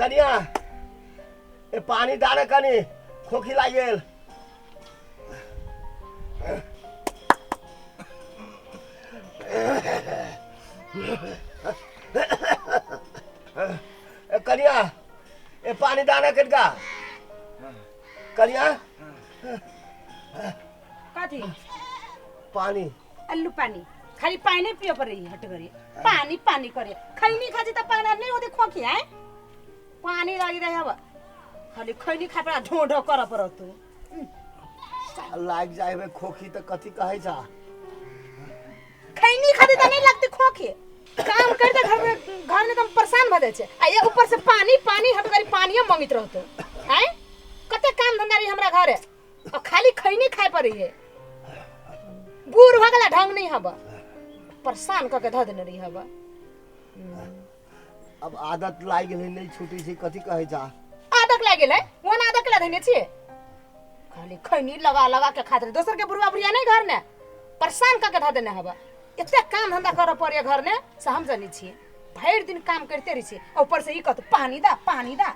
कनिया पानी डाले कनी खोखी लाग गेल। कनिया पानी डाले कनका कनिया कथी पानी अल्लू पानी खाली पानी नहीं पियो पड़ी हट करी पानी पानी करे खैनी खाजी त पानी नहीं होते खोखी है पानी लागी रहे अब खाली खैनी खा पर ढो ढो कर पर तू लाग जाए में खोखी तो कथी कहे जा खैनी खाती त नहीं लगती खोखी काम करते घर में तुम परेशान भ जाए छे आ ये ऊपर से पानी पानी हट करी पानी मांगित रहतो हैं कते काम धंधा रही हमरा घरे और खाली खैनी खाए पड़ी है बूढ़ भगला ढंग नहीं हबा परेशान क के ध देने रही हबा अब आदत लाग गेल नहीं छूटी छी कथी कहे जा आदत लाग गेल है वन आदत ला देने छी खाली खैनी लगा लगा के खाते दोसर के बुढ़वा बुढ़िया नहीं घर ने परेशान क के ध देने हबा इतना काम धंधा कर पड़े घर ने से हम जानी छी भर दिन काम करते रही छी ऊपर से ई कहत पानी दा पानी दे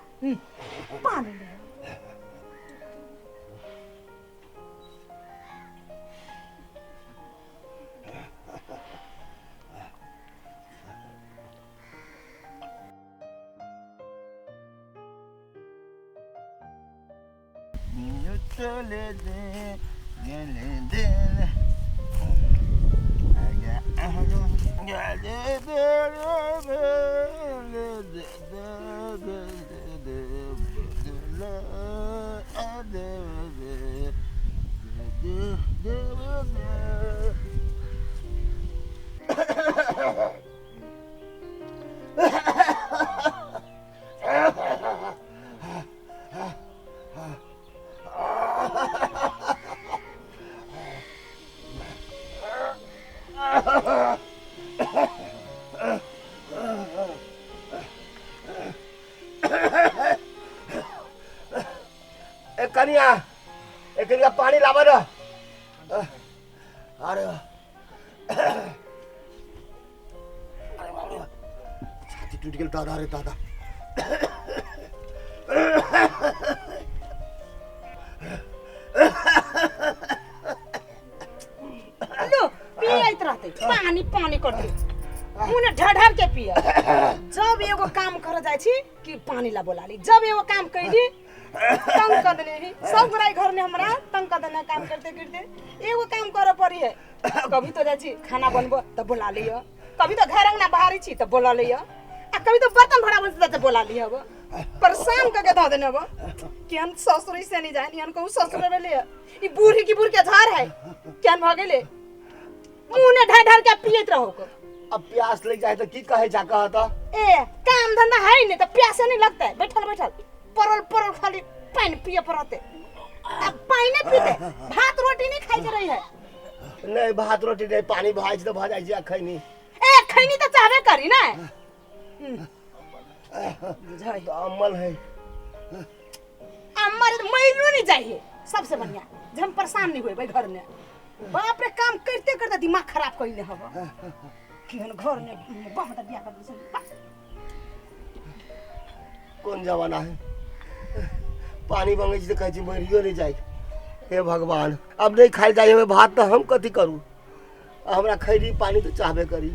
कनिया कनिया पानी लावा ना अरे छाती टूट गेल दादा रे दादा लो पियत रहते पानी पानी करते मुने ढढर के पिया जब एगो काम कर जाय छी कि पानी ला बोलाली जब एगो काम कइली तंग कर देने ही सब बुराई घर में हमरा तंग कर देना काम करते करते एगो काम करे पड़ी है कभी तो जाय छी खाना बनबो त बोला लियो कभी तो घर अंगना बाहरी छी त बोला लियो आ कभी तो बर्तन भरा बन त बोला लियो अब परेशान क के ध देने अब केन ससुर से नहीं जाय नियन को ससुर रे ले ई बूढ़ी की बूढ़ के झार है केन भ गेले मुने ढढर के पियत रहो को अब प्यास लग जाए तो की कहे जा कहता ए काम धंधा है नहीं तो प्यास नहीं लगता है बैठल बैठल परल परल खाली पानी पिए पड़ते अब पानी पीते भात रोटी नहीं खाई रही है नहीं भात रोटी नहीं पानी भाज तो भा जाए खैनी ए खैनी तो चाहबे करी ना बुझाई तो अमल है हमारे तो मैलू नहीं चाहिए सबसे बढ़िया हम परेशान नहीं हुए भाई घर में बाप रे काम करते करते दिमाग खराब कइले हबो केहन घर में बहुत बियाह कर दे कौन जमाना है पानी मांगे तो कहे मरियो नहीं जाए हे भगवान अब नहीं खाई जाए हमें भात तो हम कथी करूँ हमरा खैरी पानी तो चाहबे करी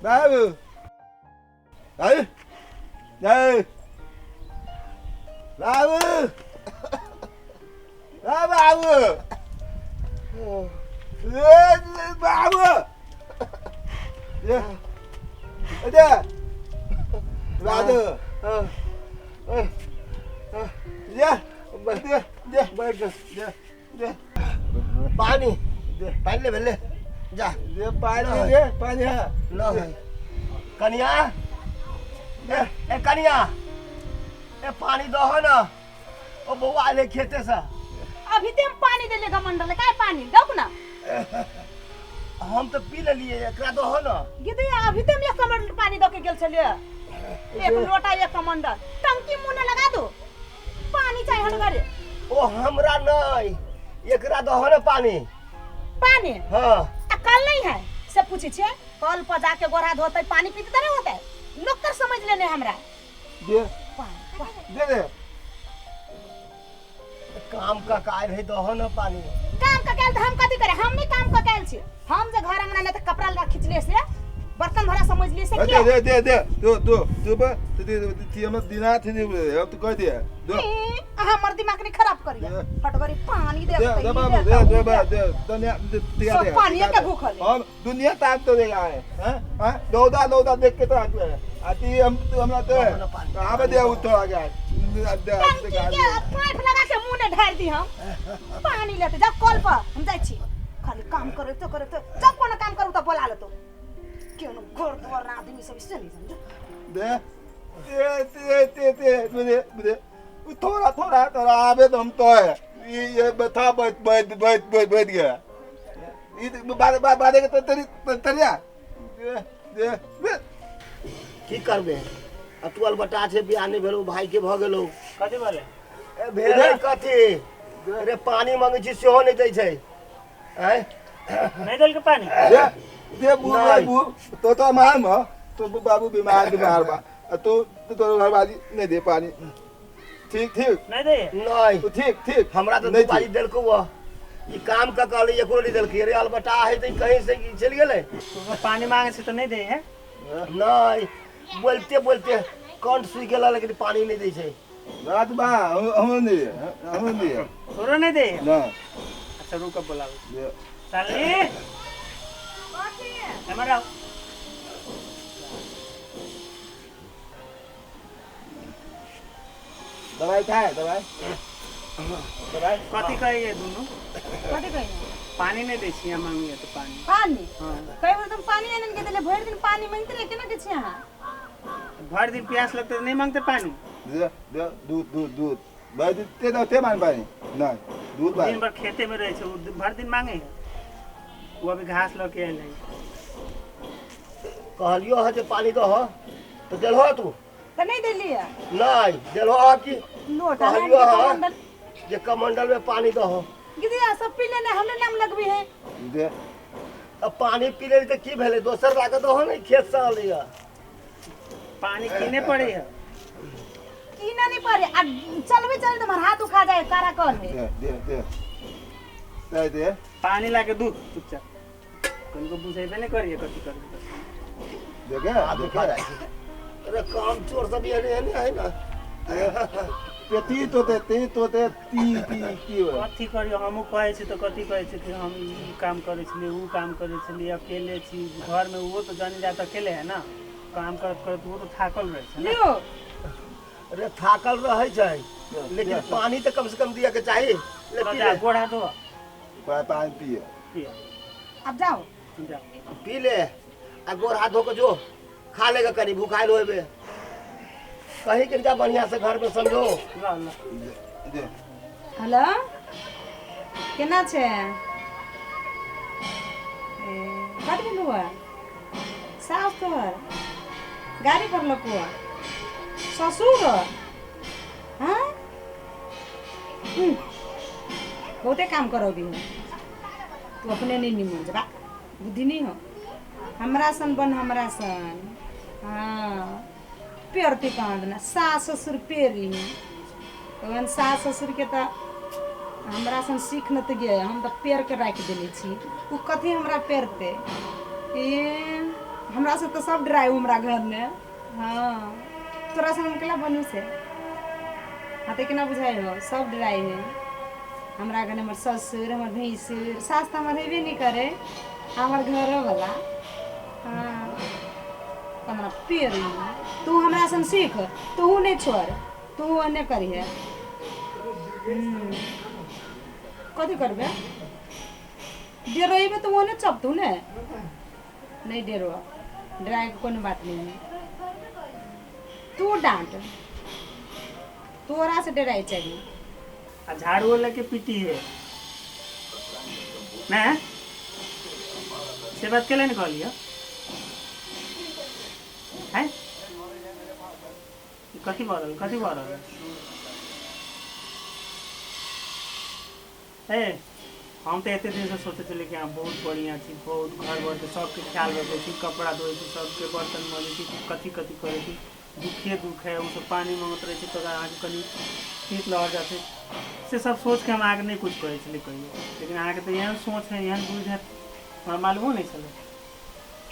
बाबू बाबू बाबू बाबू बाबू बाबू अरे बाबू ये बैठ पानी पानी ले जा पानी है न है कनिया ए कनिया ए पानी दो हो ना ओ बउआ आले खेते से अभी ते हम पानी देले गमंडल काय पानी दब ना हम तो पी लेलिए एकरा दो हो ना गिदे अभी ते हम एक कमंडल पानी दो के गेल छलिए एक लोटा एक कमंडल टंकी मुंह लगा दो पानी चाहिए हटगरे ओ हमरा नहीं एकरा दो हो ना पानी पानी हां कल नहीं है से पूछे छे कल पर जाके गोरा धोते पानी पीते तरह होता है लोग कर समझ लेने हमरा दे दे काम का काय रही दो हो ना पानी काम का कैल हम कथि करे हम नहीं काम का कैल छी हम जे घर अंगना में त कपड़ा ला खिचले से बर्तन भरा समझ लिए से क्या दे तू बा ती हम दिना थी अब तू कह दे दो हमर दिमाग ने खराब करिए फटगरी पानी दे दे बाबू दे दुनिया दिया दे पानी के भूखल हम दुनिया ताक तो देगा है हां दौदा देख के तो आती हम हमरा तो आबे दे उठो आ गया पाइप लगा के मुंह ने ढार दी हम पानी लेते जा कल पर हम जाई छी खाली काम करे तो जब कोनो काम करू तो बोला ले तो क्यों घर द्वार आदमी सब इससे नहीं समझो दे थोड़ा आबे तो हम तो है ये बता बैठ गया ये बात के तरिया दे की करबे अतुअल बटा छे बियाने भेलो भाई के भ गेलो कथि बोले ए भेले कथि अरे पानी मांगे छी सेहो नहीं दै छै हैं नहीं दल के पानी दे बाबू तो मार म तो बाबू बीमार बा तो घर वाली नहीं दे पानी ठीक नहीं दे नहीं तो ठीक हमरा तो दो बाजी देलको वो ई काम का कहले एको नहीं देलके रे अलबटा है त कहीं से चल गेले तो पानी मांगे से तो नहीं दे है नहीं बोलते कंठ सूख गेला लेकिन पानी नहीं दै छै रात बा हम नहीं तोरो नहीं दे ना अच्छा रुक बुलाओ दे साली हमारा दवाई खाए दवाई कथि कहिए दोनों कथि कहिए पानी नहीं दे छिया मांगिए तो पानी पानी हां कई बार तुम पानी आनन के देले भर दिन पानी मांगते रहे केना के छी हां भर दिन प्यास लगते तो नहीं मांगते पानी दे दूध भाई ते मान पानी ना दूध भाई दिन भर खेते में रहे छे भर दिन मांगे वो अभी घास लेके आए नहीं कहलियो है जे पानी दो हो तो देलहो तू तो नहीं देलिए नहीं देलहो की लोटा कहलियो है कमंडल जे कमंडल में पानी दो हो गिदिया सब पी लेने हमने नाम लगबी है दे अब पानी पी ले तो की भेले दोसर लाके दो हो नहीं खेत से लिया पानी पीने पड़े है कीना नहीं पारे चल तुम्हारा हाथ उखा जाए कारा कल में दे पानी लाके दूध चुपचाप कनको बुझेबे नहीं करिए कथि करिए देखा अरे काम चोर सब ये नहीं है ना ती कथि करियो हमहु कहै छी तो कथि कहै छी कि हम ई काम करै छी ऊ काम करै छी अकेले छी घर में वो तो जानी जात अकेले है ना काम करत वो तो थाकल रहे छै ना लियो अरे थाकल रहे छै लेकिन पानी तो कम से कम दिया के चाहिए तो जा गोड़ा दो पानी पिए पिया अब जाओ जा पी ले आ गोर हाथ धो के जो खा लेगा करी भूखाइल होबे कहीं के जा बढ़िया से घर में समझो ला दे हेलो केना छे कत गेल हुआ सास तोहर गाड़ी पर लकुआ ससुर हाँ बहुते काम करोगी हो तू अपने नहीं निमन जरा बुद्धि नहीं हो हमरा सन बन हमरा सन हाँ पेरती कांदना सास ससुर पेरी तहन सास ससुर के तो हमरा सन सीख न त गए हम तो पेर के रख देले छी उ कथी हमरा पेरते ए हमरा से तो सब ड्राई हमरा घर में। हाँ तोरा से हम केला बनू से हाथे के ना बुझाई हो, सब ड्राई है हमरा घर। हमर ससुर, हमर भैंसुर, सास तो हमर हेबे नहीं करे, हमर घर वाला। हाँ हमरा पेड़ तू हमरा सन सीख, तू नहीं छोड़, तू नहीं करिए। कथी करबे डेरोइबे तो वो नहीं चपतू ने, नहीं डेरो डराए के कोनो बात नहीं है। तू डांट, तोरा से डराई चाहिए। आ झाड़ू लेके पीटी है ना, से बात के लिए निकाल लिया है। कथी बोल ए हम तो एते दिन से सोचे चले कि हम बहुत बढ़िया छी, बहुत घर बर के सबके ख्याल रखे छी, कपड़ा धोए छी, सबके बर्तन मजे छी, कथी करे छी। दुखे दुख है उसको पानी मांगत रहे तो आगे कहीं शीत लहर जाते से सब सोच के हम आगे नहीं कुछ करे चले कहिए। लेकिन आगे तो यहाँ सोच है, यहाँ बुझ है, हमारा मालूम नहीं चले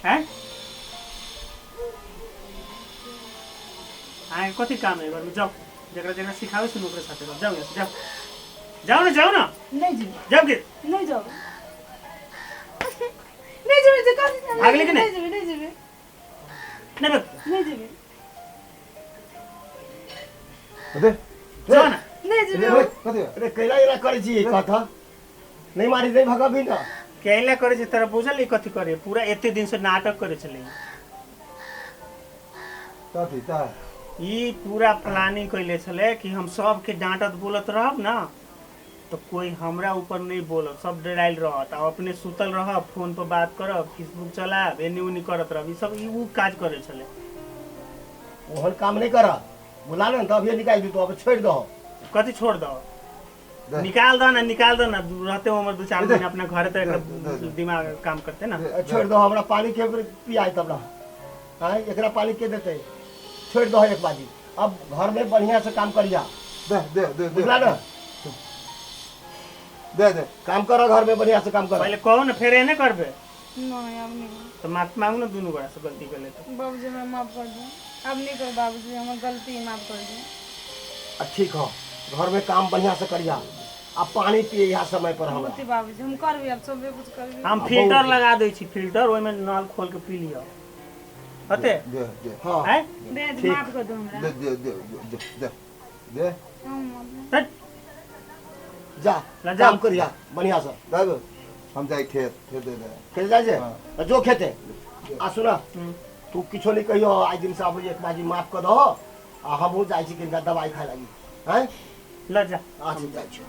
है। आगे कथी काम है घर में, जाओ जरा सिखावे से ओकरे साथे रहो, जाओ यहाँ से जाओ ना नहीं जी जाओ के नहीं जाओ नहीं जी कथी भाग लेके नहीं नहीं जी नहीं बस नहीं जी अरे जाओ ना नहीं जी कथी अरे कैला इला करे छी कथा नहीं मारी नहीं भगा भी ना केला करे छै तरह बुझल कथी करे, पूरा एते दिन से नाटक करे चले। कथी ता ई पूरा प्लानिंग कैले छले कि हम सबके डांटत बोलत रहब ना तो कोई हमरा ऊपर नहीं बोलत, सब डराइल रहत, आ अपने सुतल रहब, फोन पर बात करब, फेसबुक चलाब, एनी उनी करत रहब। ई सब ई ऊ काज करे छले। ओहन काम नहीं करा, बुला ना तो अभी निकाल दी, तो अब छोड़ दो। कथी छोड़ दो, निकाल दो ना रहते उम्र 2-4 दिन अपना घरे तो दिमाग काम करते ना। छोड़ दो, हमरा पानी के पियाई तब ना। हाँ एकरा पानी के देते, छोड़ दो एक बाजी। अब घर में बढ़िया से काम करिया, दे बुझला ना, दे काम करो घर में बढ़िया से काम करो। पहले कहो ना, फिर एने करबे नहीं अब नहीं तो माफी मांगू ना दोनों गोड़ा से गलती कर ले तो। बाबूजी मैं माफ कर दूं, अब नहीं कर बाबूजी, हमारी गलती माफ कर दूं। ठीक हो, घर में काम बढ़िया से करिया, अब पानी पिए यहाँ समय पर हमरा। होती बाबूजी हम करबे, अब सब कुछ करबे। हम फिल्टर लगा दै छी, फिल्टर ओइ में नल खोल के पी लियो हते। दे हाँ है दे माफ कर दो हमरा। दे तट जा जा। काम करिया बढ़िया से। दादू हम जाए खेत दे खेल जाए जे? हाँ। तो जो खेते आ सुना, तू किछो नहीं कहियो, आज दिन से अब एक बाजी माफ कर दो, आ हमहू जाए छी किनका दवाई खाए लगी। हैं ल जा आज जाए छी।